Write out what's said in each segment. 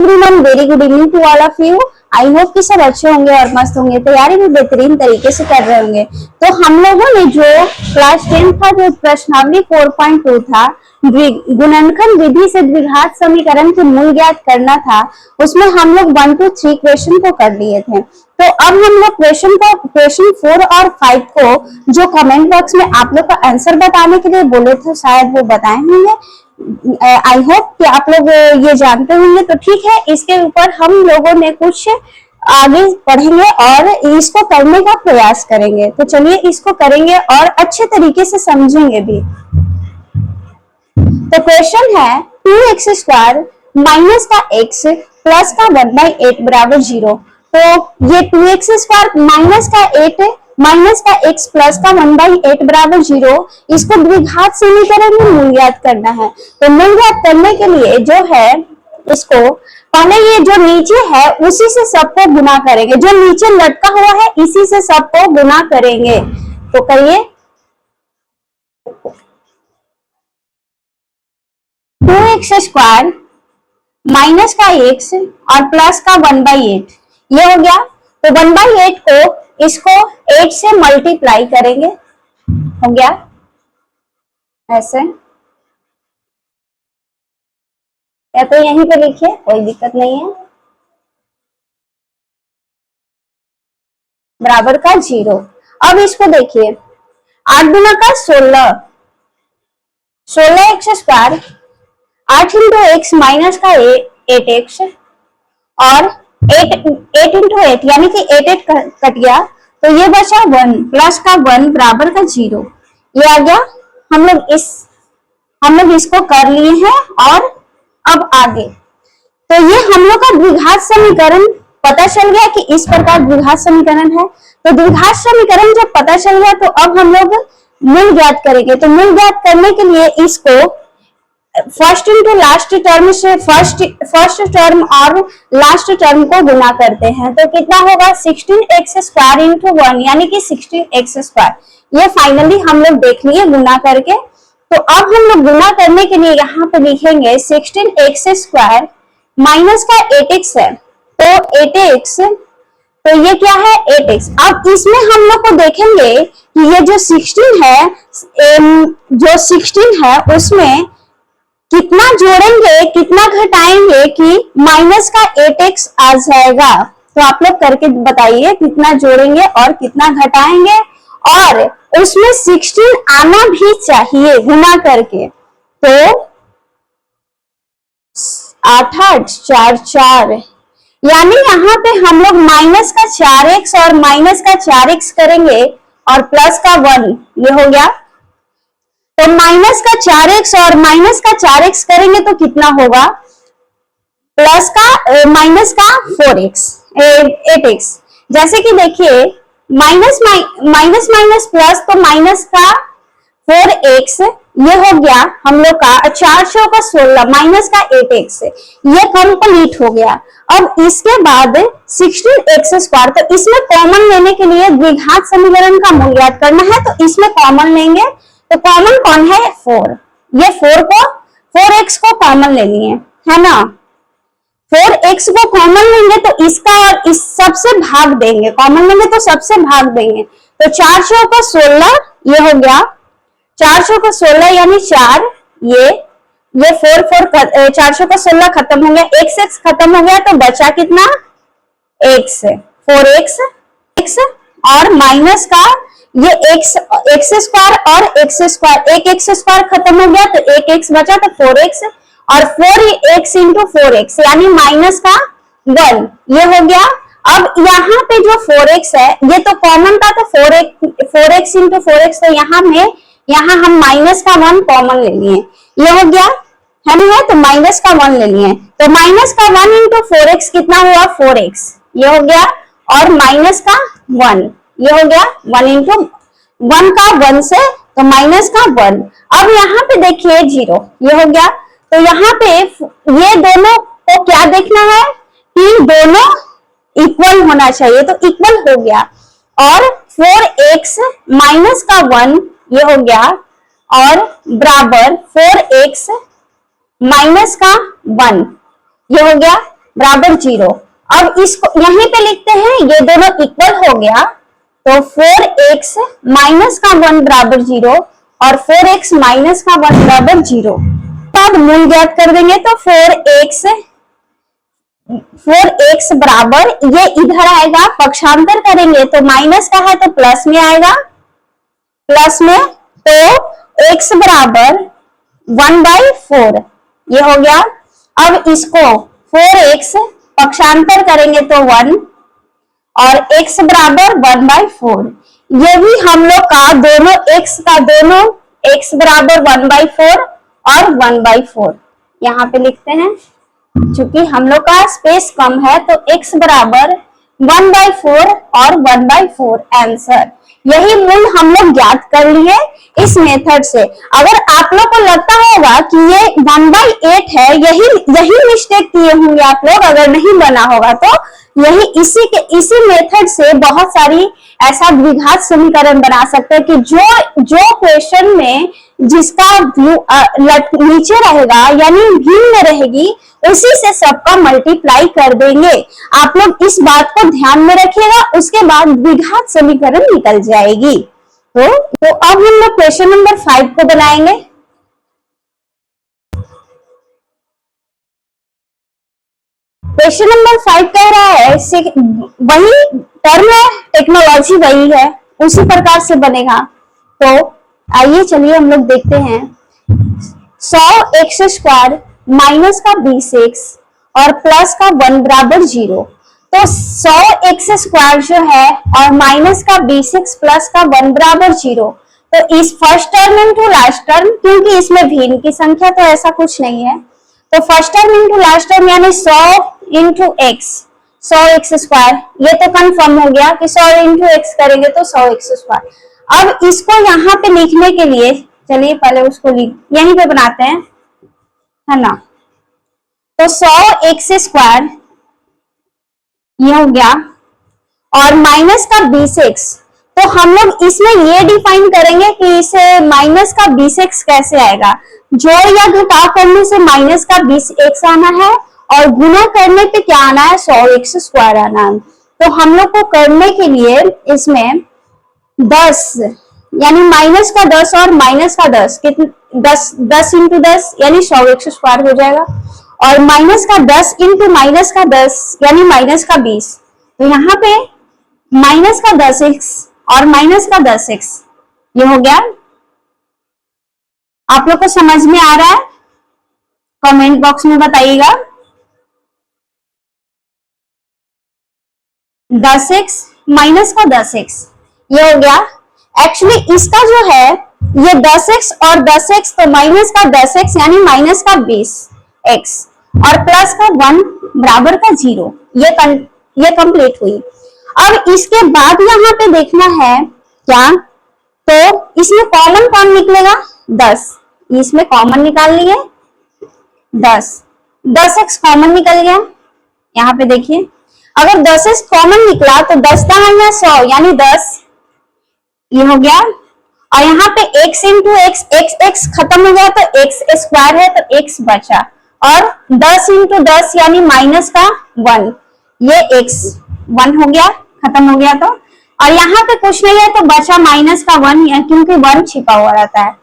Everyone, very good evening to all of you. I hope कि सब अच्छे होंगे और मस्त होंगे, तैयारी भी बेहतरीन तरीके से कर रहे होंगे। तो हम लोगों ने जो क्लास 10 का जो प्रश्नावली 4.2 था, गुणनखंड विधि से द्विघात समीकरण के मूल ज्ञात करना था, उसमें हम लोग 1 to 3 क्वेश्चन को कर लिए थे। तो अब हम लोग क्वेश्चन 4 और 5 को जो कमेंट बॉक्स में आप लोग का आंसर बताने के लिए बोले थे, शायद वो बताए होंगे। आई होप कि आप लोग ये जानते होंगे। तो ठीक है, इसके ऊपर हम लोगों ने कुछ आगे पढ़ेंगे और इसको करने का प्रयास करेंगे। तो चलिए इसको करेंगे और अच्छे तरीके से समझेंगे भी। तो क्वेश्चन है 2x² माइनस का x प्लस का 1/8 बराबर 0। तो ये 2x² माइनस का x प्लस का 1/8 बराबर 0, इसको द्विघात समीकरण में मूल ज्ञात करना है। तो मूल ज्ञात करने के लिए जो है, इसको पहले ये जो नीचे है उसी से सबको गुना करेंगे, जो नीचे लटका हुआ है इसी से सबको गुना करेंगे। तो करिए 2x² माइनस का x और प्लस का 1/8, ये हो गया। तो 1/8 को इसको 8 से मल्टीप्लाई करेंगे, हो गया ऐसे, या तो यहीं पे लिखिए, कोई दिक्कत नहीं है, बराबर का 0। अब इसको देखिए, 8 गुना का 16, 16x², 8 इंटू एक्स माइनस का 8x और 8 इंटू 8 यानी कि 8 कट गया, तो ये बचा 1 प्लस का 1 बराबर का 0। ये आ गया। हम लोग इसको कर लिए हैं। और अब आगे, तो ये हम लोग का द्विघात समीकरण पता चल गया कि इस प्रकार द्विघात समीकरण है। तो द्विघात समीकरण जब पता चल गया तो अब हम लोग मूल ज्ञात करेंगे। तो मूल ज्ञात करने के लिए इसको फर्स्ट इंटू लास्ट टर्म से फर्स्ट टर्म और लास्ट टर्म को गुना करते हैं। तो कितना होगा, 16x² इंटू 1 यानी कि 16x²। ये फाइनली हम लोग देख लिए गुना करके। तो अब हम लोग गुना करने के लिए यहाँ पे लिखेंगे 16x² माइनस का 8x है, तो 8x, तो ये क्या है 8x। अब इसमें हम लोग को देखेंगे कि ये जो 16 है उसमें कितना जोड़ेंगे कितना घटाएंगे कि माइनस का 8x आ जाएगा। तो आप लोग करके बताइए कितना जोड़ेंगे और कितना घटाएंगे, और उसमें 16 आना भी चाहिए गुना करके। तो 8 8 4 4, यानी यहाँ पे हम लोग माइनस का 4x और माइनस का 4x करेंगे और प्लस का 1, ये हो गया। तो माइनस का 4x और माइनस का 4x करेंगे तो कितना होगा, प्लस का माइनस का 4x 8x। जैसे कि देखिए माइनस माइनस प्लस, तो माइनस का 4x, ये हो गया हम लोग का 4 का 16 माइनस का 8x, ये कंप्लीट हो गया। अब इसके बाद 16x², तो इसमें कॉमन लेने के लिए द्विघात समीकरण का मूल ज्ञात करना है। तो इसमें कॉमन लेंगे, तो कॉमन कौन है 4, ये 4x को कॉमन लेनी है ना। 4x को कॉमन लेंगे तो इसका और इस सबसे भाग देंगे, कॉमन लेंगे तो सबसे भाग देंगे। तो 4 का 16, ये हो गया 4 का 16 यानी 4, ये 4 4 का 16 खत्म हो गया, x खत्म हो गया, तो बचा कितना x, 4x और माइनस का ये x² और x², एक x² खत्म हो गया तो एक x बचा, तो 4x और 4x इंटू 4x यानी माइनस का 1, ये हो गया। अब यहाँ पे जो 4x है ये तो कॉमन था, तो 4x इंटू 4x, तो यहाँ हम माइनस का 1 कॉमन ले लिए, ये हो गया है ना। तो माइनस का 1 ले लिए, तो माइनस का 1 इंटू 4x कितना हुआ 4x, ये हो गया, और माइनस का 1, ये हो गया 1 इंटू 1 का 1 से, तो माइनस का 1। अब यहाँ पे देखिए 0, ये हो गया। तो यहाँ पे ये दोनों को क्या देखना है कि दोनों इक्वल होना चाहिए, तो इक्वल हो गया। और 4x माइनस का 1, ये हो गया, और बराबर 4x माइनस का 1, ये हो गया। बराबर 0। अब इसको यहीं पे लिखते हैं, ये दोनों इक्वल हो गया तो 4x माइनस का 1 बराबर 0 और 4x माइनस का 1 बराबर 0। अब मूल ज्ञात कर देंगे तो 4x बराबर, ये इधर आएगा, पक्षांतर करेंगे तो माइनस का है तो प्लस में आएगा, प्लस में, तो x बराबर 1/4 ये हो गया। अब इसको 4x पक्षांतर करेंगे तो 1 और x बराबर 1/4। ये भी हम लोग का दोनों x बराबर 1/4 और 1/4 यहाँ पे लिखते हैं। चूंकि हम लोग का स्पेस कम है तो x बराबर 1/4 और 1/4 आंसर। यही मूल हम लोग ज्ञात कर लिए इस मेथड से। अगर आप लोग को लगता होगा कि ये 1/8 है, यही मिस्टेक किए होंगे आप लोग, अगर नहीं बना होगा तो यही इसी मेथड से बहुत सारी ऐसा द्विघात समीकरण बना सकते हैं कि जो क्वेश्चन में जिसका नीचे रहेगा यानी भिन्न रहेगी उसी से सबका मल्टीप्लाई कर देंगे। आप लोग इस बात को ध्यान में रखिएगा, उसके बाद द्विघात समीकरण निकल जाएगी। तो अब हम लोग क्वेश्चन नंबर 5 को बनाएंगे। क्वेश्चन नंबर 5 कह रहा है, वही टर्म है, टेक्नोलॉजी वही है, उसी प्रकार से बनेगा। तो आइए चलिए हम लोग देखते हैं। 100x² माइनस का 20x और प्लस का 1 बराबर 0। तो 100x² जो है और माइनस का 20x प्लस का 1 बराबर 0, तो इस first term into last term, क्योंकि इसमें भिन्न की संख्या तो ऐसा कुछ नहीं है, तो first term into last term यानी 100 इंटू x, 100x², ये तो कंफर्म हो गया कि 100 इंटू x करेंगे तो 100x²। अब इसको यहाँ पे लिखने के लिए चलिए पहले उसको यहीं पे बनाते हैं, है ना। तो 100x² ये हो गया और माइनस का 20x, तो हम लोग इसमें ये डिफाइन करेंगे कि इसे माइनस का 20x कैसे आएगा। जोड़ या घटाव करने से माइनस का 20x आना है और गुना करने पे क्या आना है, 100x² आना है। तो हम लोग को करने के लिए इसमें 10 यानी माइनस का 10 और माइनस का 10 कितने, 10 इंटू 10 यानी 100x² हो जाएगा, और माइनस का 10 इंटू माइनस का 10 यानी माइनस का 20। तो यहाँ पे माइनस का 10x और माइनस का 10x ये हो गया। आप लोग को समझ में आ रहा है? कमेंट बॉक्स में बताइएगा। 10x माइनस का 10x ये हो गया। एक्चुअली इसका जो है ये 10x और 10x, तो माइनस का 10x यानी माइनस का 20x और प्लस का 1 बराबर का 0, ये कंप्लीट हुई। अब इसके बाद यहाँ पे देखना है क्या, तो इसमें कॉमन कौन निकलेगा, 10, इसमें कॉमन निकाल लिए 10x कॉमन निकल गया। यहाँ पे देखिए अगर 10x कॉमन निकला तो 10 का 100 यानी 10 ये हो गया, और यहाँ पे x इंटू x खत्म हो गया तो x² है तो x बचा, और 10 इंटू 10 यानी माइनस का 1, ये x1 हो गया, खत्म हो गया। तो और यहाँ पे कुछ नहीं है तो बचा माइनस का 1, क्योंकि 1 छिपा हुआ रहता है।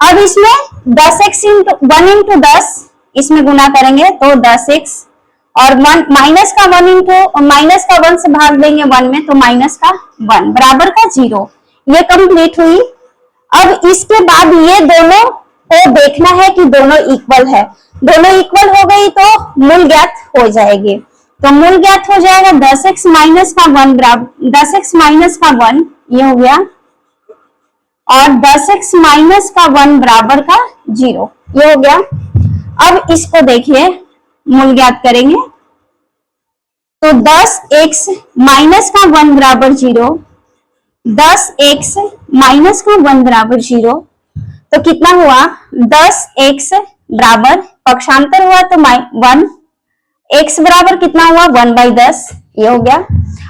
अब इसमें 10x इंटू 1 इंटू 10 इसमें गुना करेंगे तो 10x और 1 माइनस का 1 इंटू माइनस का 1 से भाग देंगे 1 में तो माइनस का 1 बराबर का 0, ये कंप्लीट हुई। अब इसके बाद ये दोनों को देखना है कि दोनों इक्वल है, दोनों इक्वल हो गई तो मूल ज्ञात हो जाएगी। तो मूल ज्ञात हो जाएगा 10x माइनस का 1 बराबर 10x माइनस का 1 ये हो गया, और 10x माइनस का 1 बराबर का 0 ये हो गया। अब इसको देखिए मूल ज्ञात करेंगे तो 10x माइनस का 1 बराबर 0, 10x माइनस का 1 बराबर 0, तो कितना हुआ 10x बराबर पक्षांतर हुआ तो 1, x बराबर कितना हुआ 1/10 ये हो गया।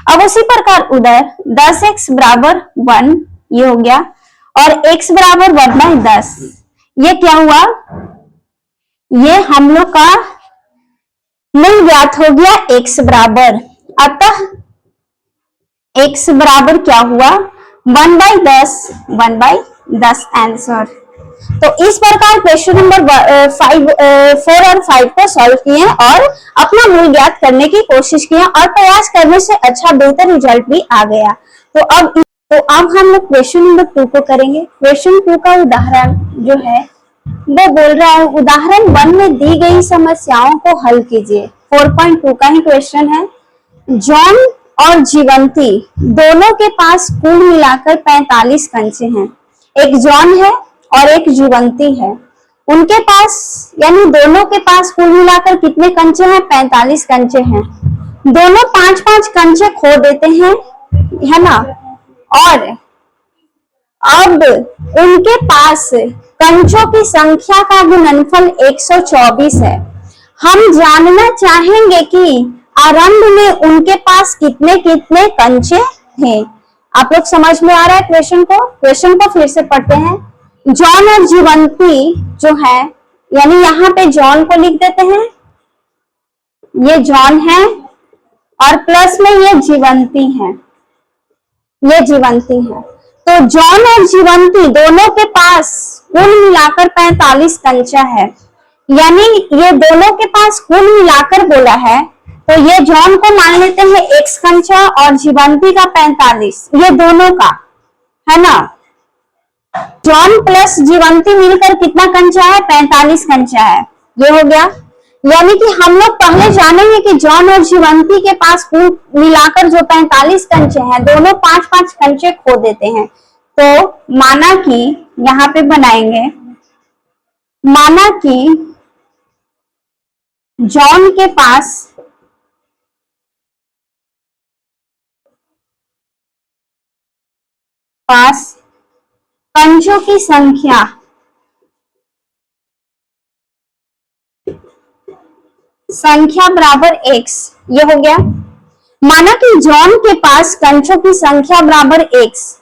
अब उसी प्रकार उधर 10x बराबर 1 ये हो गया, और x बराबर 1/10 ये क्या हुआ, ये हम लोग का मूल ज्ञात हो गया x बराबर, अतः x बराबर क्या हुआ 1/10, 1/10 आंसर। तो इस प्रकार क्वेश्चन नंबर 4 और 5 को सॉल्व किए और अपना मूल ज्ञात करने की कोशिश किए और प्रयास करने से अच्छा बेहतर रिजल्ट भी आ गया। तो अब हम लोग क्वेश्चन नंबर 2 को करेंगे। क्वेश्चन 2 का उदाहरण जो है वो बोल रहा है उदाहरण 1 में दी गई समस्याओं को हल कीजिए। 4.2 का ही क्वेश्चन है। जॉन और जीवंती दोनों के पास कुल मिलाकर 45 कंचे हैं। एक जॉन है और एक जीवंती है, उनके पास यानी दोनों के पास कुल मिलाकर कितने कंचे हैं 45 कंचे हैं। दोनों 5-5 कंचे खो देते हैं, है ना, और अब उनके पास कंचों की संख्या का गुणनफल 124 है। हम जानना चाहेंगे कि आरंभ में उनके पास कितने कितने कंचे थे। आप लोग समझ में आ रहा है क्वेश्चन को फिर से पढ़ते हैं। जॉन और जीवंती जो है, यानी यहाँ पे जॉन को लिख देते हैं, ये जॉन है और प्लस में ये जीवंती है, ये जीवंती है। तो जॉन और जीवंती दोनों के पास कुल मिलाकर 45 कंचा है, यानी ये दोनों के पास कुल मिलाकर बोला है, तो ये जॉन को मान लेते हैं x कंचा और जीवंती का 45, ये दोनों का है ना। जॉन प्लस जीवंती मिलकर कितना कंचा है 45 कंचा है, ये हो गया। यानी कि हम लोग पहले जानेंगे कि जॉन और जीवंती के पास कुल मिलाकर जो 45 कंचे हैं, दोनों 5-5 कंचे खो देते हैं। तो माना कि यहाँ पे बनाएंगे, माना कि जॉन के पास कंचों की संख्या बराबर x, ये हो गया। माना कि जॉन के पास कंचों की संख्या बराबर x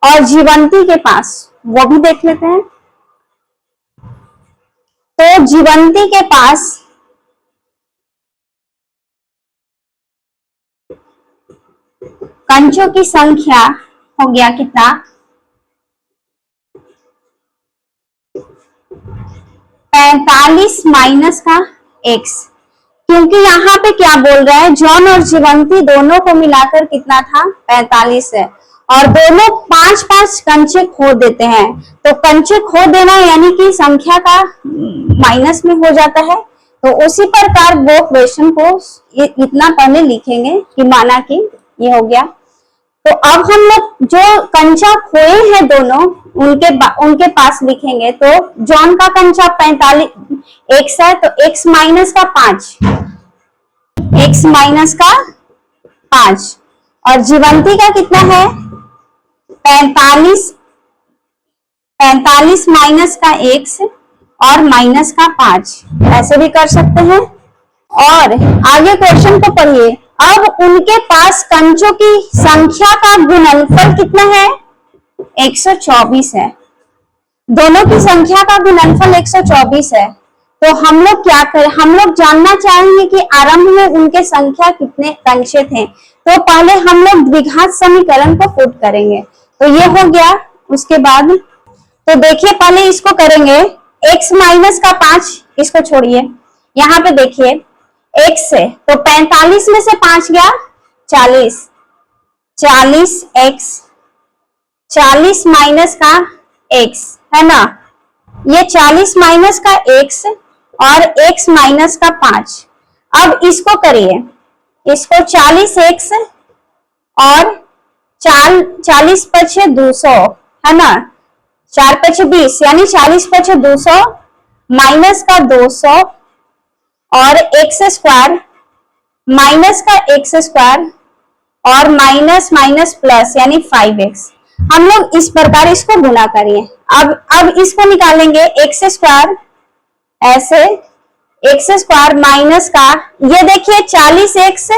और जीवंती के पास, वो भी देख लेते हैं। तो जीवंती के पास कंचों की संख्या हो गया कितना 45 माइनस का x, क्योंकि यहाँ पे क्या बोल रहा है जॉन और जीवंती दोनों को मिलाकर कितना था 45 है और दोनों 5-5 कंचे खो देते हैं। तो कंचे खो देना यानी कि संख्या का माइनस में हो जाता है। तो उसी प्रकार वो क्वेश्चन को इतना पहले लिखेंगे कि माना कि ये हो गया। तो अब हम लोग जो कंचा खोए हैं दोनों उनके पास लिखेंगे। तो जॉन का कंचा 45 x है, तो x माइनस का 5, x माइनस का 5 और जीवंती का कितना है 45 माइनस का x और माइनस का 5, ऐसे भी कर सकते हैं। और आगे क्वेश्चन को पढ़िए। अब उनके पास कंचों की संख्या का गुणनफल कितना है 124 है। दोनों की संख्या का गुणनफल 124 है। तो हम लोग क्या करें, हम लोग जानना चाहेंगे कि आरंभ में उनके संख्या कितने कंचे थे। तो पहले हम लोग द्विघात समीकरण को पुट करेंगे। तो ये हो गया। उसके बाद तो देखिए पहले इसको करेंगे, x माइनस का 5, इसको छोड़िए, यहाँ पे देखिए x है तो 45 में से 5 गया 40, 40x, 40 माइनस का x है ना, ये 40 माइनस का x और x माइनस का 5। अब इसको करिए, इसको 40x और 40 पछे 200 है ना, 4 पछे 20 यानी 40 पछे 200 माइनस का 200 और एक्स स्क्वायर माइनस का एक्स स्क्वायर और माइनस माइनस प्लस यानी 5x। हम लोग इस प्रकार इसको गुना करिए। अब इसको निकालेंगे एक्स स्क्वायर, ऐसे एक्स स्क्वायर माइनस का ये देखिए 40x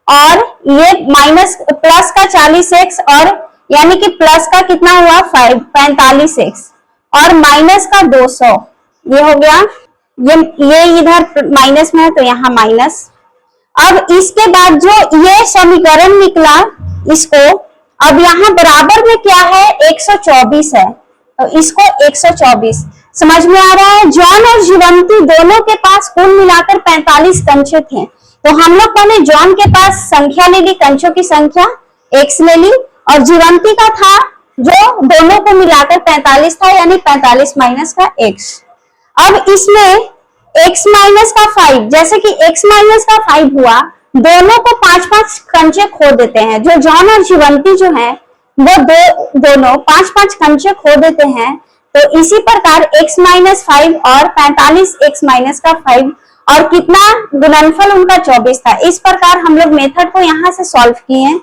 और ये माइनस प्लस का 40x और यानी कि प्लस का कितना हुआ 45x और माइनस का 200, ये हो गया। ये इधर माइनस में है तो यहाँ माइनस अब इसके बाद जो ये समीकरण निकला, इसको अब यहाँ बराबर में क्या है, 124 है, तो इसको 124 समझ में आ रहा है। जॉन और जीवंती दोनों के पास कुल मिलाकर 45 कंचे थे, तो हम लोग पहले जॉन के पास संख्या ले ली, कंचों की संख्या x ले ली, और जीवंती का था जो दोनों को मिलाकर 45 था, यानी 45 माइनस का x। अब इसमें x माइनस का 5, जैसे कि x माइनस का 5 हुआ, दोनों को 5-5 कंचे खो देते हैं। जो जॉन और जीवंती जो है वो दोनों 5-5 कंचे खो देते हैं, तो इसी प्रकार x माइनस 5 और 45 x माइनस का 5 और कितना गुणनफल उनका 24 था। इस प्रकार हम लोग मेथड को यहां से सॉल्व किए हैं।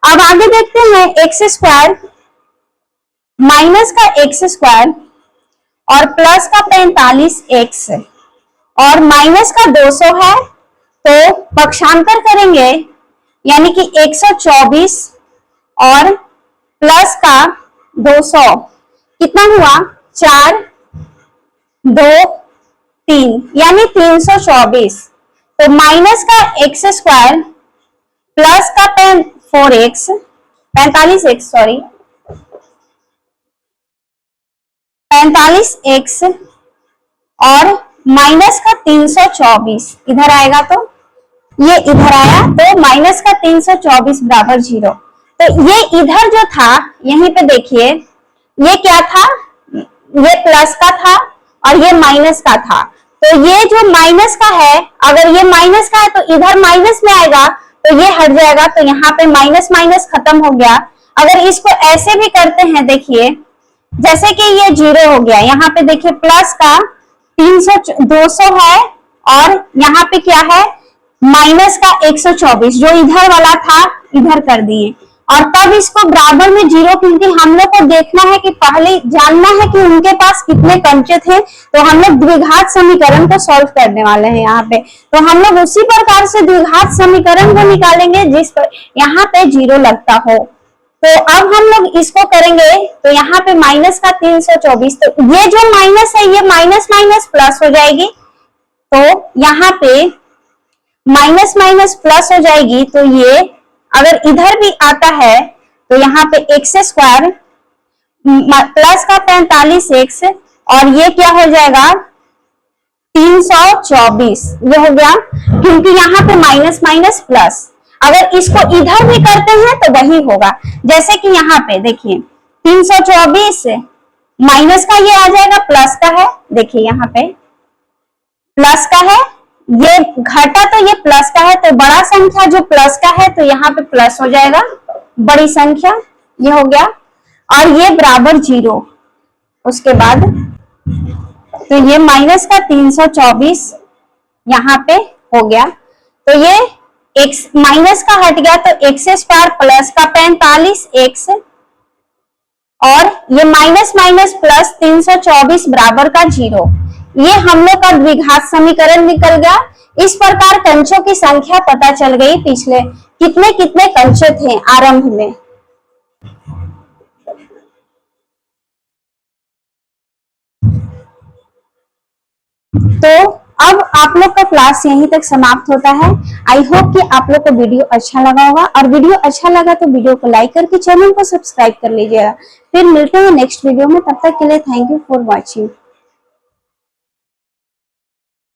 अब आगे देखते हैं, एक्स स्क्वायर माइनस का एक्स स्क्वायर और प्लस का 45x और माइनस का 200 है, तो पक्षांतर करेंगे, यानी कि 124 और प्लस का 200 कितना हुआ, 4 2 3, यानी 324। तो माइनस का एक्स स्क्वायर प्लस का 45x सॉरी 45x और माइनस का 324 इधर आएगा, तो ये इधर आया, तो माइनस का 324 बराबर 0। तो ये इधर जो था, यहीं पे देखिए, ये क्या था, ये प्लस का था और ये माइनस का था। तो ये जो माइनस का है, अगर ये माइनस का है तो इधर माइनस में आएगा, तो ये हट जाएगा, तो यहाँ पे माइनस माइनस खत्म हो गया। अगर इसको ऐसे भी करते हैं, देखिए जैसे कि ये 0 हो गया, यहाँ पे देखिए प्लस का 200 है और यहाँ पे क्या है, माइनस का 124, जो इधर वाला था इधर कर दिए, और तब इसको बराबर में 0, क्योंकि हम लोग को देखना है कि पहले जानना है कि उनके पास कितने कंचे थे, तो हम लोग द्विघात समीकरण को सॉल्व करने वाले हैं यहाँ पे। तो हम लोग उसी प्रकार से द्विघात समीकरण को निकालेंगे जिस पर यहाँ पे 0 लगता हो। तो अब हम लोग इसको करेंगे, तो यहाँ पे माइनस का 324, तो ये जो माइनस है ये माइनस माइनस प्लस हो जाएगी, तो यहाँ पे माइनस माइनस प्लस हो जाएगी। तो ये अगर इधर भी आता है, तो यहाँ पे एक्स स्क्वायर प्लस का 45x और ये क्या हो जाएगा, 324, ये हो गया, क्योंकि यहाँ पे माइनस माइनस प्लस। अगर इसको इधर भी करते हैं तो वही होगा, जैसे कि यहाँ पे देखिए 324 माइनस का ये आ जाएगा, प्लस का है, देखिए यहाँ पे प्लस का है, ये घटा तो ये प्लस का है, तो बड़ा संख्या जो प्लस का है तो यहाँ पे प्लस हो जाएगा, बड़ी संख्या ये हो गया, और ये बराबर 0। उसके बाद तो ये माइनस का 324 यहाँ पे हो गया, तो ये x माइनस का हट गया, तो एक्स स्क्वायर प्लस का 45x और ये माइनस माइनस प्लस 324 बराबर का 0। ये हम लोग का द्विघात समीकरण निकल गया। इस प्रकार कंचों की संख्या पता चल गई, पिछले कितने कितने कंचे थे आरंभ में। तो अब आप लोग का क्लास यहीं तक समाप्त होता है। आई होप कि आप लोग को वीडियो अच्छा लगा होगा, और वीडियो अच्छा लगा तो वीडियो को लाइक करके चैनल को सब्सक्राइब कर लीजिएगा। फिर मिलते हैं नेक्स्ट वीडियो में, तब तक के लिए थैंक यू फॉर वॉचिंग।